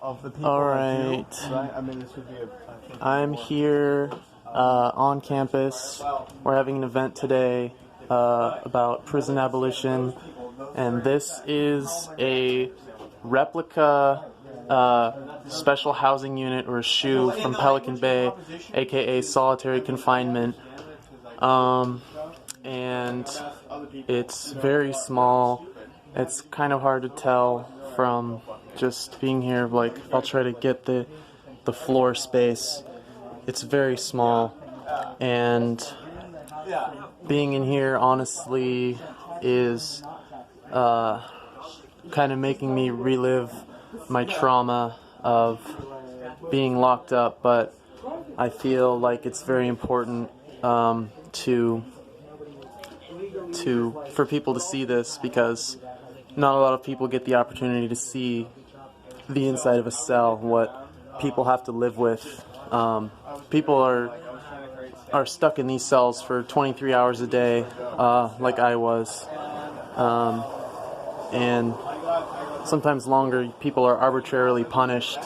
of the people. All right. Right? I mean, this would be I'm here on campus. We're having an event today about prison abolition, and this is a replica special housing unit or SHU from Pelican Bay, aka Solitary Confinement. And it's very small. It's kind of hard to tell from just being here. Like, I'll try to get the floor space. It's very small, and being in here honestly is kind of making me relive my trauma of being locked up, but I feel like it's very important for people to see this, because not a lot of people get the opportunity to see the inside of a cell, what people have to live with. People are stuck in these cells for 23 hours a day, like I was, and sometimes longer. People are arbitrarily punished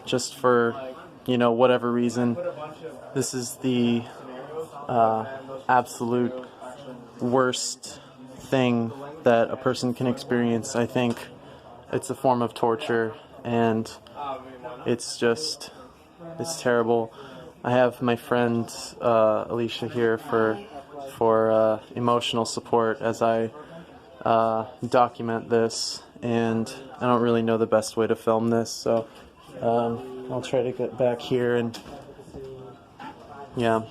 just for, whatever reason. This is the absolute worst thing that a person can experience. I think it's a form of torture, and it's terrible. I have my friend Alicia here for emotional support as I document this, and I don't really know the best way to film this, so I'll try to get back here. And yeah,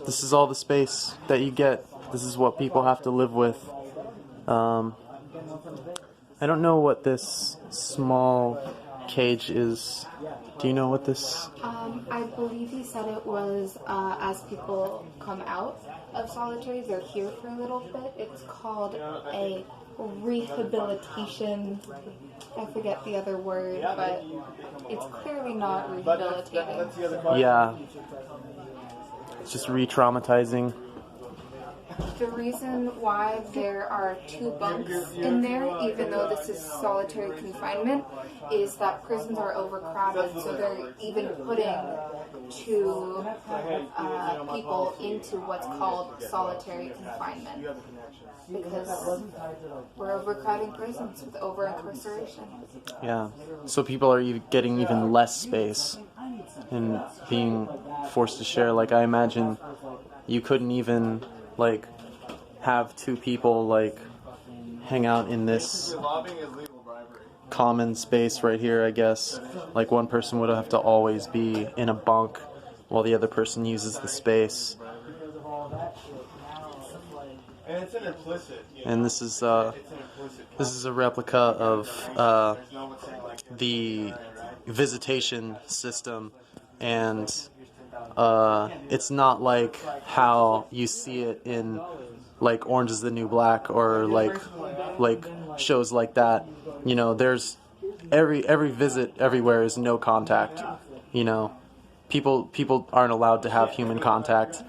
this is all the space that you get. This is what people have to live with. I don't know what this small cage is. Do you know what this? I believe he said it was as people come out of solitary, they're here for a little bit. It's called a rehabilitation. I forget the other word, but it's clearly not rehabilitating. Yeah. It's just re-traumatizing. The reason why there are 2 bunks in there, even though this is solitary confinement, is that prisons are overcrowded, so they're even putting 2 people into what's called solitary confinement, because we're overcrowding prisons with over-incarceration. Yeah, so people are getting even less space and being forced to share. Like, I imagine you couldn't even have 2 people hang out in this common space right here, I guess. Like, one person would have to always be in a bunk while the other person uses the space. And this is a replica of the visitation system, and it's not like how you see it in Orange is the New Black or like shows like that. There's every visit everywhere is no contact. People aren't allowed to have human contact,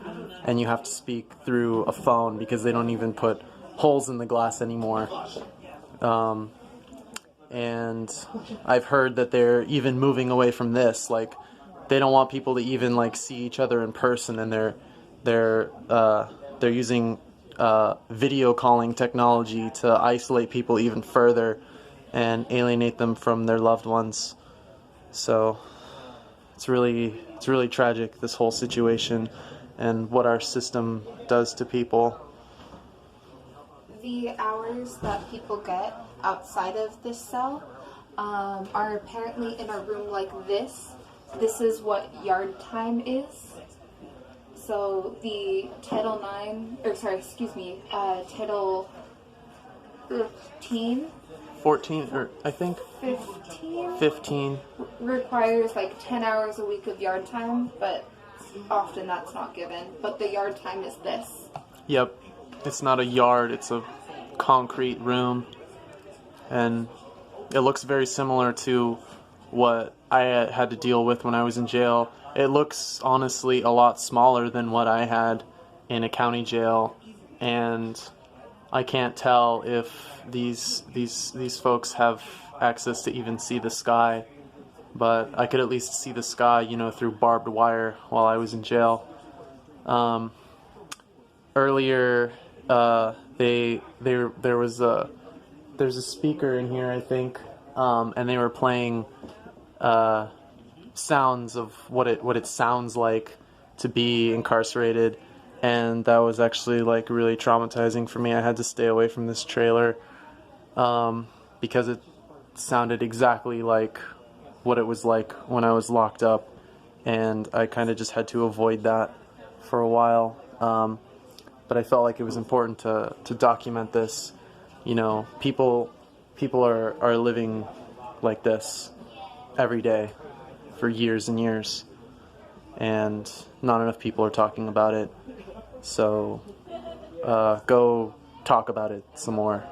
and you have to speak through a phone because they don't even put holes in the glass anymore. And I've heard that they're even moving away from this. They don't want people to even see each other in person, and they're using video calling technology to isolate people even further and alienate them from their loved ones. So it's really tragic, this whole situation and what our system does to people. The hours that people get outside of this cell are apparently in a room like this. This is what yard time is. So the Title 14, or I think 15 requires 10 hours a week of yard time, but often that's not given. But the yard time is this. Yep. It's not a yard, it's a concrete room. And it looks very similar to what I had to deal with when I was in jail. It looks honestly a lot smaller than what I had in a county jail, and I can't tell if these folks have access to even see the sky, but I could at least see the sky, through barbed wire while I was in jail. Earlier, there's a speaker in here, I think, and they were playing sounds of what it sounds like to be incarcerated, and that was actually like really traumatizing for me. I had to stay away from this trailer because it sounded exactly like what it was like when I was locked up, and I kind of just had to avoid that for a while. But I felt like it was important to document this. People are living like this every day for years and years, and not enough people are talking about it. So go talk about it some more.